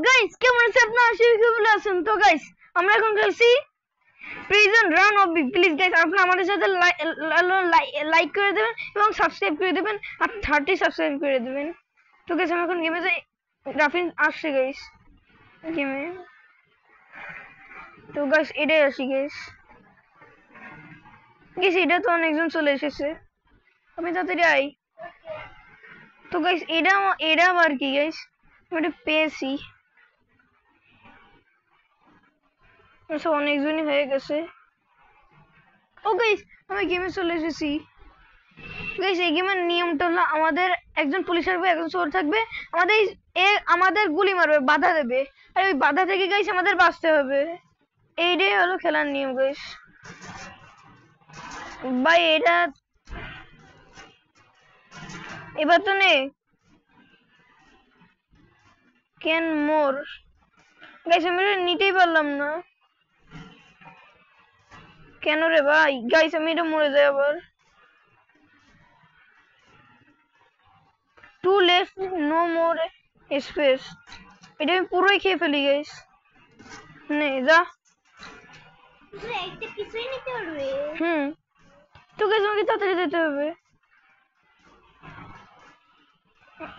Guys, কেমন আছেন আপনারা? আশা করি ভালো আছেন। তো গাইস, আমরা এখন খেলছি prison run Abhi. Please guys, আপনারা আমাদের সাথে লাইক করে দেবেন এবং সাবস্ক্রাইব করে দেবেন আর 30 সাবস্ক্রাইব করে দেবেন। তো গাইস, আমরা এখন গেমে যাই। রাফিন আসছে গাইস গেমে। তো গাইস, এটাই আসি গাইস। গাইস, এটা তো অনেকজন চলে এসেছে, আমি তাড়াতাড়ি আই। তো গাইস, এটা আবার কি গাইস? আমি পেয়েছি, অনেকজনই হয়ে গেছে। ও গাইস, আমি গেমে চলে এসেছি। গাইস, এই গেমের নিয়মটা হলো আমাদের একজন পুলিশ থাকবে, একজন চোর থাকবে। আমাদের গুলি মারবে, বাধা দেবে, আর ওই বাধা থেকে গাইস আমাদের বাঁচতে হবে। এইটাই হলো খেলার নিয়ম গাইস। ভাই এটা এবার তো নেই কেন মোর গাইস, আমি এটা নিতেই পারলাম না কেন রে ভাই। গাইস, আমি এটা মরে যাই আবার। To left, no more space. এটা আমি পুরোই খেয়ে ফেলি গাইস। নে যা। তো গাইস, আমাকে তাড়াতাড়ি যেতে হবে।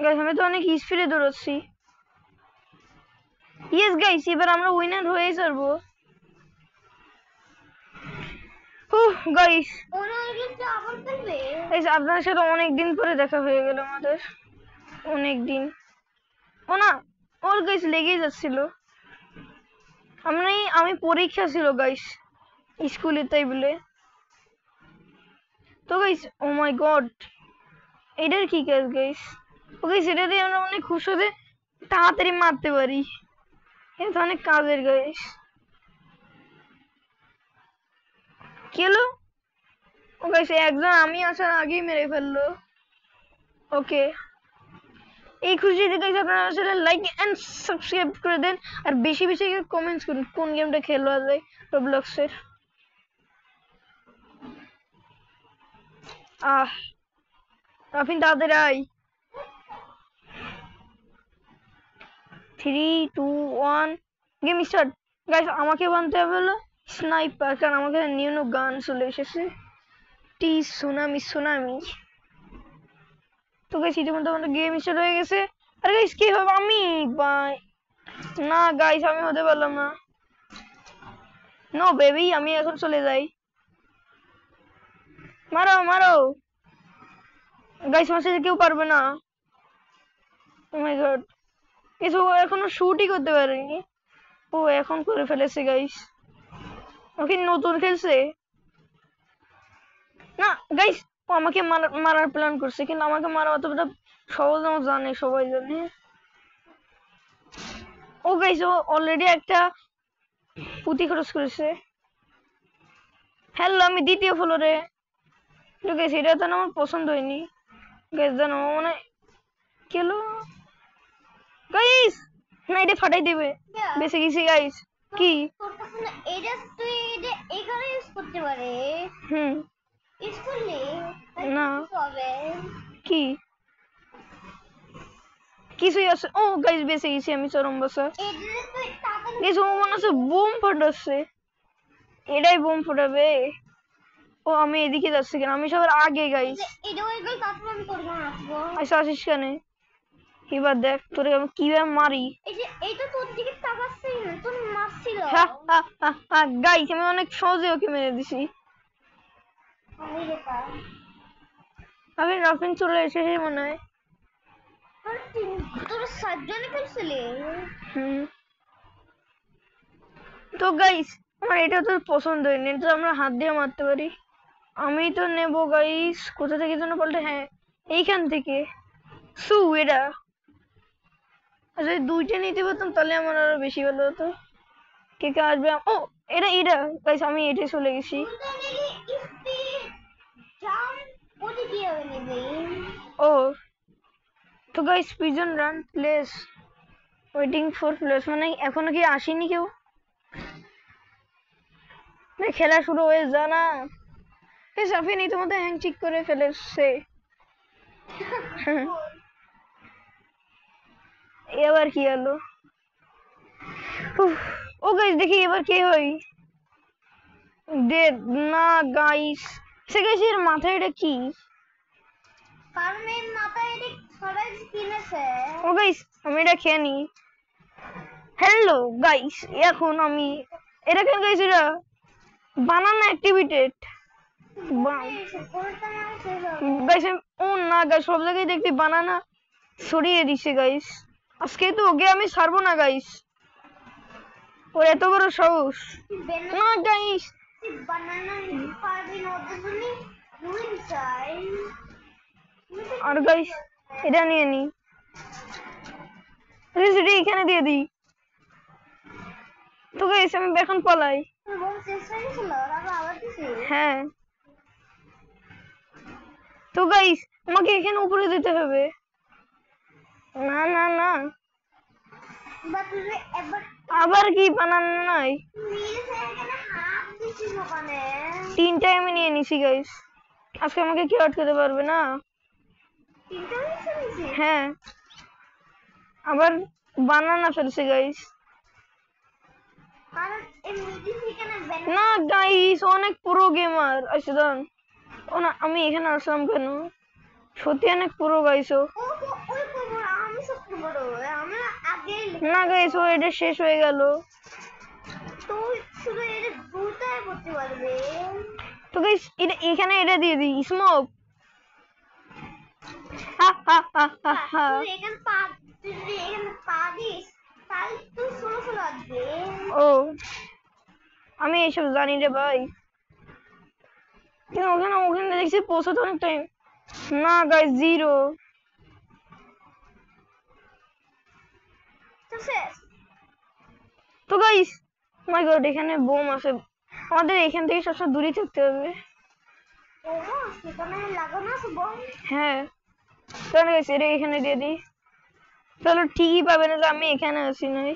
গাইস, আমি তো অনেক স্পিডে দৌড়াচ্ছি। ইয়েস গাইস, এবার আমরা উইনার হয়ে যাবো। গাইস, আপনার সাথে অনেকদিন পরে দেখা হয়ে গেল আমাদের। অনেকদিন। ও না, ওর গাইস লেগেই যাচ্ছিল। আমি পরীক্ষা ছিল গাইস স্কুলে, তাই বলে। তো গাইস, ও মাই গড, এটার কি কাজ গাইস? ও গাইস, এটা দিয়ে আমরা অনেক খুব সহজে তাড়াতাড়ি মারতে পারি। এটা তো অনেক কাজের গাইস। কি হলো? ও গাইস, একজন আমি আসার আগেই মেরে ফেললো। ওকে, এই খুশিতে গাইস আপনারা আসলে লাইক এন্ড সাবস্ক্রাইব করে দেন আর বেশি বেশি কমেন্টস করুন কোন গেমটা খেলা যায় রবলক্সের। রাফিন তাড়াতাড়ি আয়। 3 2 1 গেম স্টার্ট। গাইস, আমাকে বানতে হবে হলো স্নাইপার, কারণ আমাকে নিউ নিউ গান চলে এসেছে। টি সুনামি সুনামি। তো গাইস, ইতিমধ্যে আমাদের গেম স্টার্ট হয়ে গেছে। আর গাইস, কি হবে? আমি না গাইস, আমি হতে পারলাম না। নো বেবি, আমি এখন চলে যাই। মারো মারো গাইস, আমার সাথে কেউ পারবে না। ও মাই গড, কিছু এখনো শুটই করতে পারিনি। ও এখন করে ফেলেছে গাইস। ওকে নতুন খেলছে না গাইস। ও আমাকে মারার প্ল্যান করছে, কিন্তু আমাকে মারা অতটা সহজ না, জানে, সবাই জানে। ও গাইস, ও অলরেডি একটা পুঁতি খরচ করেছে। হ্যালো, আমি দ্বিতীয় ফ্লোরে। গাইস, এটা তো আমার পছন্দ হয়নি গাইস, জানো মানে কেলো গাইস। না, এটা ফাটাই দিবে। বেঁচে গেছি গাইস। কি এটা তুই এটা এখানে ইউজ করতে পারে। ইউজ করলে না হবে কি কিছুই আছে। ও গাইস, বেঁচে গেছি আমি, চরম বাসা। গাইস, ও মনে হচ্ছে বোম ফাটাচ্ছে। এটাই বোম ফাটাবে। ও, আমি এদিকে যাচ্ছি কেন? আমি সবার আগে গাইস। আচ্ছা, আসিস কেন? এবার দেখ তোরে আমি কিভাবে মারি। এইটা তোর দিকে তাকাচ্ছে না, তোর মারছিল। গাইস, আমি অনেক সহজে ওকে মেরে দিছি। আমি রাফিন চলে এসেছে মনে হয়। তোর সাতজনে খেলছিলি? তো গাইস, আমার এটা তো পছন্দ হয়নি। এটা আমরা হাত দিয়ে মারতে পারি। আমি তো নেব গাইস। কোথা থেকে যেন বলতে, হ্যাঁ এইখান থেকে। এটা আচ্ছা, দুইটা নিতে পারতাম তাহলে আমার আরো বেশি ভালো হতো। কে কে আসবে? ও, এটা গাইস, আমি এটা চলে গেছি। ও, তো guys, prison run place waiting for place, মানে এখনো কি আসেনি কেউ? খেলা শুরু হয়ে যা না। সাফিন ইতিমধ্যে হ্যাং ঠিক করে ফেলেছে। এবার কি হলো? ও গাইস দেখি এবার কে হই ডেড না গাইস সে গাইস এর মাথায় এটা কি কারণ এই মাথায় এটা সবাই কিনেছে ও গাইস আমি এটা খেয়ে নি হ্যালো গাইস এখন আমি এটা কেন গাইস এটা বানানা অ্যাক্টিভিটেড গাইস ও না গাইস সব জায়গায় দেখছি বানানা ছড়িয়ে দিছে গাইস আজকে তো ওকে আমি ছাড়বো না গাইস ও এত বড় সাহস না গাইস বানানা পারবি না ওদের জন্য রুইন চাই আর গাইস এটা নিয়ে নি রেসিপি এখানে দিয়ে দিই তো গাইস আমি এখন পালাই বল চেষ্টা করেছিল আবার দিছি হ্যাঁ তো গাইস আমাকে এখানে উপরে যেতে হবে না না না আবার কি বানানো নাই তিনটাই আমি নিয়ে নিছি গাইস আজকে আমাকে কেউ আটকাতে পারবে না হ্যাঁ আবার বানানা ফেলছে গাইস না গাইস অনেক পুরো গেমার আসলাম ও না আমি এখানে আসলাম কেন সত্যি অনেক পুরো গাইস ও না গাইস ও এটা শেষ হয়ে গেল তো গাইস এটা এখানে এটা দিয়ে দিই স্মোক ও আমি এইসব জানি রে ভাই কিন্তু ওখানে দেখছি পৌঁছাতে অনেক টাইম না গাইস জিরো তো গাইস মাই গড এখানে বোম আছে আমাদের এখান থেকে সবসময় দূরে থাকতে হবে হ্যাঁ তাহলে গাইস এটা এখানে দিয়ে দিই চলো ঠিকই পাবে না যে আমি এখানে আছি নাই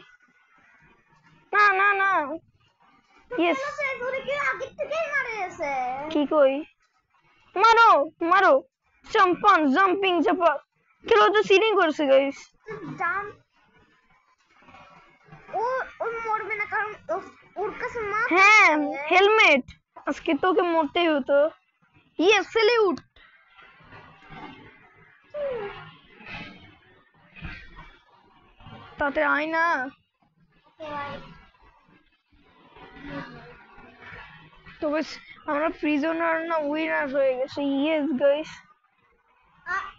না না না ইয়েস কি কই মারো মারো জাম্পিং চাপা কেউ তো সিলিং করছে গাইস হ্যাঁ হেলমেট আজকে তোকে মরতেই হতো ইয়েস স্যালিউট তাতে আয় না তো বেশ আমরা প্রিজনার না উইনার হয়ে গেছে ইয়েস গাইস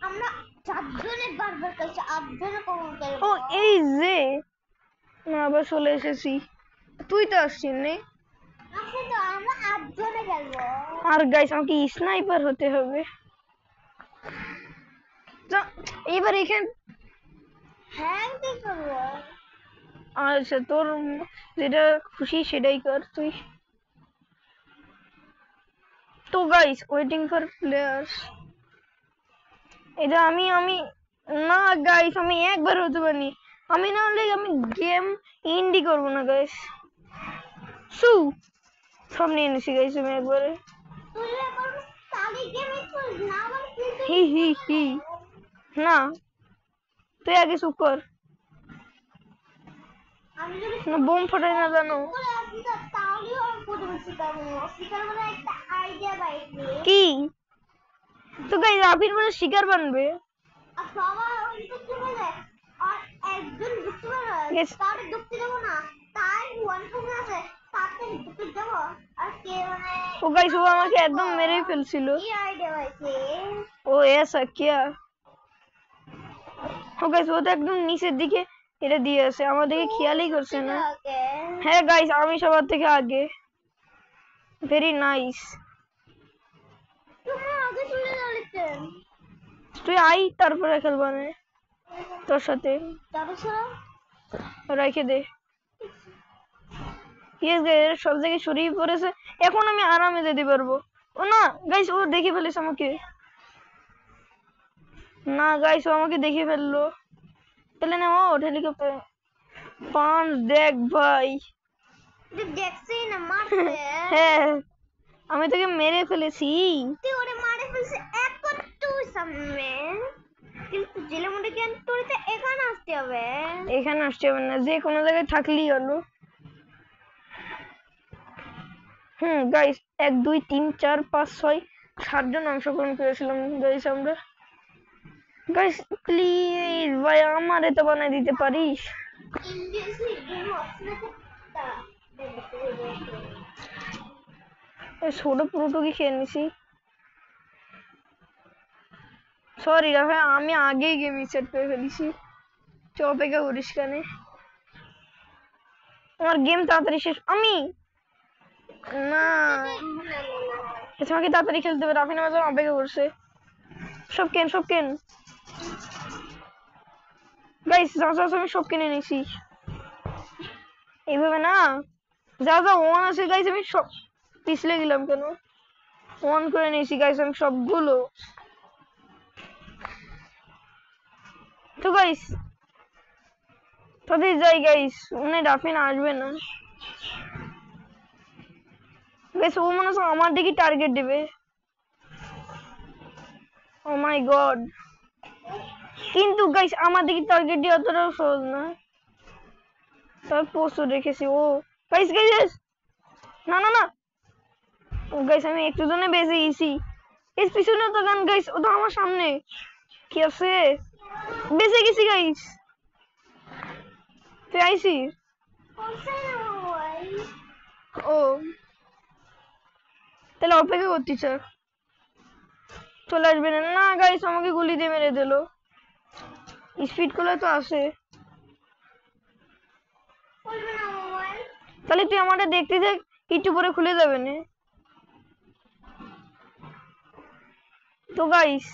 আমরা চারজনে বারবার কাছে আটজনে কখন ও এই যে না আবার চলে এসেছি তুই তো আসছিস নে তো আমরা আটজনে খেলবো আর গাইস আমাকে স্নাইপার হতে হবে এবার এখানে হ্যাঁ কি করবো আচ্ছা তোর যেটা খুশি সেটাই কর তুই তো গাইস ওয়েটিং ফর প্লেয়ার্স এটা আমি না গাইস আমি একবার হতে পারি আমি না হলে আমি গেম ইন্ডি করবো না গাইস সু সব নিয়ে নিছি গাইস আমি একবারে হি হি হি না তুই আগে চুপ কর না বোম ফাটাই না জানো কি তো গাইস আফির বলে শিকার বানবে ও গাইস ও আমাকে একদম মেরেই ফেলছিল ও ऐसा क्या ও গাইস ও তো একদম নিচের দিকে এটা দিয়ে আছে আমাদেরকে খেয়ালই করছে না হ্যাঁ গাইস আমি সবার থেকে আগে ভেরি নাইস তুই আই তারপরে খেলবানে তোর সাথে রেখে দে ইয়েস গাইস সব জায়গায় ছড়িয়ে পড়েছে এখন আমি আরামে যেতে পারবো ও না গাইস ও দেখে ফেলেছে আমাকে না গাইস ও আমাকে দেখে ফেললো তাহলে না ও হেলিকপ্টার পাঁচ দেখ ভাই দেখছি না মারছে হ্যাঁ আমি তোকে মেরে ফেলেছি তুই ওরে মারে ফেলছিস এখন তুই সামনে কিন্তু জেলে মুড়ে কেন তোর তো এখানে আসতে হবে না যে কোনো জায়গায় থাকলেই হলো গাইস 1 2 3 4 5 6 7 জন অংশগ্রহণ করেছিলাম গাইস আমরা। গাইস প্লিজ ভাই আমারে তো বানাই দিতে পারিস। ছোট পুরোটুকি খেয়ে নিছি। সরি ভাই আমি আগেই গেম সেট করে ফেলেছি। অপেক্ষা করিস কেন? আমার গেম তাড়াতাড়ি শেষ। আমি না আমাকে তাড়াতাড়ি খেলতে হবে। রাফিন আমার অপেক্ষা করছে। সব কেন গাইস যা আমি সব কিনে নিছি। এইভাবে না যা ওয়ান আছে গাইস আমি সব পিছলে গেলাম কেন? অন করে নিয়েছি গাইস আমি সবগুলো। তো গাইস তাদের যাই গাইস মানে রাফিন আসবে না গাইস। ও মনে হয় আমার দিকে টার্গেট দেবে। ও মাই গড কিন্তু গাইস আমার দিকে টার্গেট দেওয়া অতটাও সহজ না। তার প্রস্তুত রেখেছি। ও গাইস না গাইস আমি একটু জন্য বেঁচে গেছি। এর পিছনে তো গান গাইস ও তো আমার সামনে কি আছে। বেঁচে গেছি গাইস। তুই আইছিস? ও তাহলে অপেক্ষা করতে চাস? চলে আসবে না গাইস আমাকে গুলি দিয়ে মেরে দিল। স্পিড করলে তো আসে। তাহলে তুই আমাদের দেখতে দেখ একটু পরে খুলে যাবে না তো গাইস।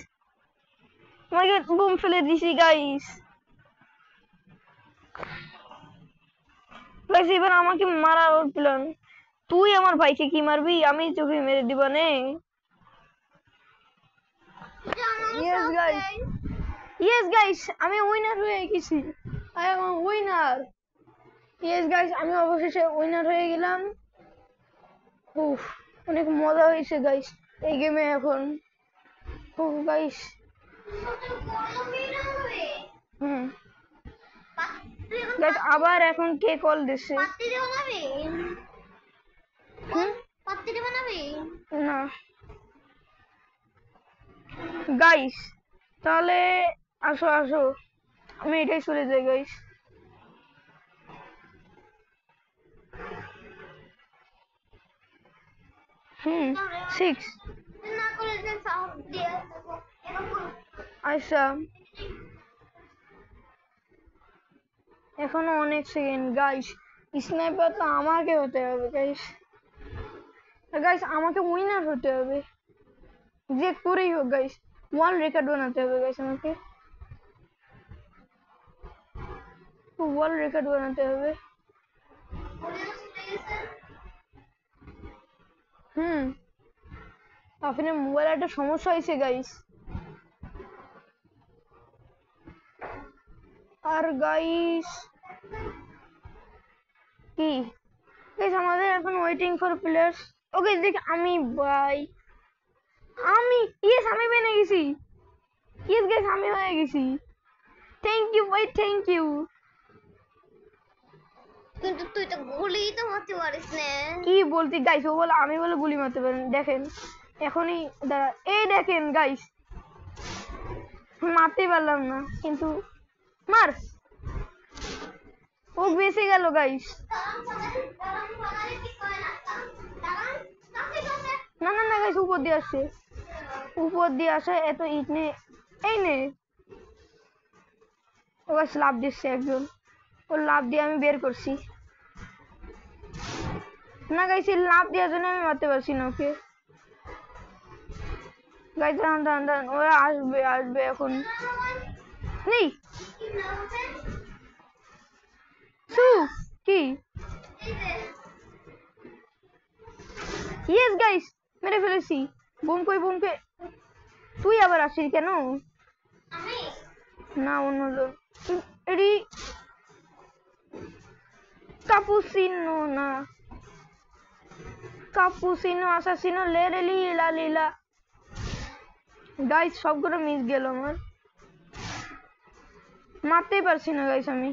আমাকে বুম ফেলে দিছি গাইস। গাইস এবার আমাকে মারার প্ল্যান। তুই আমার ভাইকে কি মারবি? আমি তোকে মেরে দিব নে। ইয়েস গাইস আমি উইনার হয়ে গেছি। I am winner. Yes guys আমি অবশেষে উইনার হয়ে গেলাম। উফ অনেক মজা হয়েছে গাইস এই গেমে এখন। গাইস গাইস আবার এখন কে কল দিছে? না গাইস তাহলে আসো আমি এটাই চলে যাই গাইস। 6 আচ্ছা এখনো অনেক সেকেন্ড গাইস। স্নাইপার তো আমাকে হতে হবে গাইস। গাইস আমাকে উইনার হতে হবে যে করেই হোক গাইস। ওয়ার্ল্ড রেকর্ড বানাতে হবে গাইস আমাকে। ওয়ার্ল্ড রেকর্ড বানাতে হবে। আপনার মোবাইলে একটা সমস্যা হয়েছে গাইস। আর গাইস কি গাইস আমাদের এখন ওয়েটিং ফর প্লেয়ার্স। ওকে দেখ আমি ভাই আমি ইয়েস আমি বেনে গেছি। ইয়েস গাইস আমি হয়ে গেছি। থ্যাংক ইউ ভাই থ্যাংক ইউ। কিন্তু তুই তো গুলি তো মারতে পারিস না। কি বলতি গাইস? ও বলে আমি বলে গুলি মারতে পারেন। দেখেন এখনই দাঁড়া এই দেখেন গাইস মারতে পারলাম না কিন্তু মার ও বেঁচে গেল গাইস। না গাইস উপর দিয়ে আসে এত ইট নে এই নে। ও গাইস লাভ দিচ্ছে একজন। ও লাভ দিয়ে আমি বের করছি। না গাইস লাভ দেওয়ার জন্য আমি মারতে পারছি না ওকে। গাইস দাঁড়ান ওরা আসবে এখন। নেই কি ইয়েস গাইস মেরে ফেলেছি। বোম কই তুই আবার আসিস কেন? না অন্যজন এডি কাপুসিনো আসাসিনো লে লীলা গাইস সবগুলো মিস গেল আমার। মারতেই পারছি না গাইস আমি।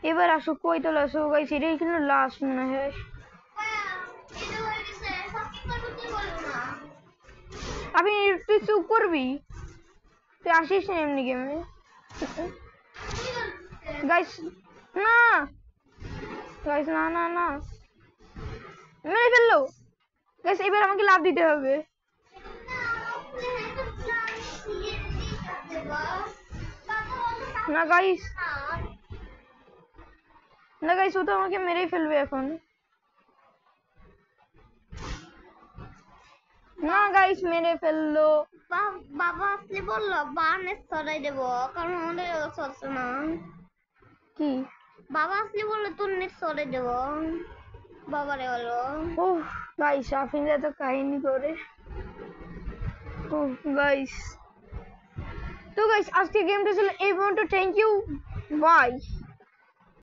এবার আসো কই তোলা আসো গাইস এটাই কিন্তু লাস্ট মনে হয়। আপনি তুই চুপ করবি, তুই আসিস না এমনি গেমে। গাইস না, গাইস না না না, মেরে ফেললো। গাইস এবার আমাকে লাভ দিতে হবে। না গাইস, না গাইস ও তো আমাকে মেরেই ফেলবে এখন। না গাইস মেরে ফেললো। বাবা আসলে বললো বানে সরাই দেবো, কারণ আমাদের চলছে না। কি বাবা আসলে বললো তোর নেট সরাই দেবো, বাবারে বলো। ও গাইস আফিন এত কাহিনী করে। ও গাইস, তো গাইস আজকে গেমটা ছিল এই পর্যন্ত। Thank you, by.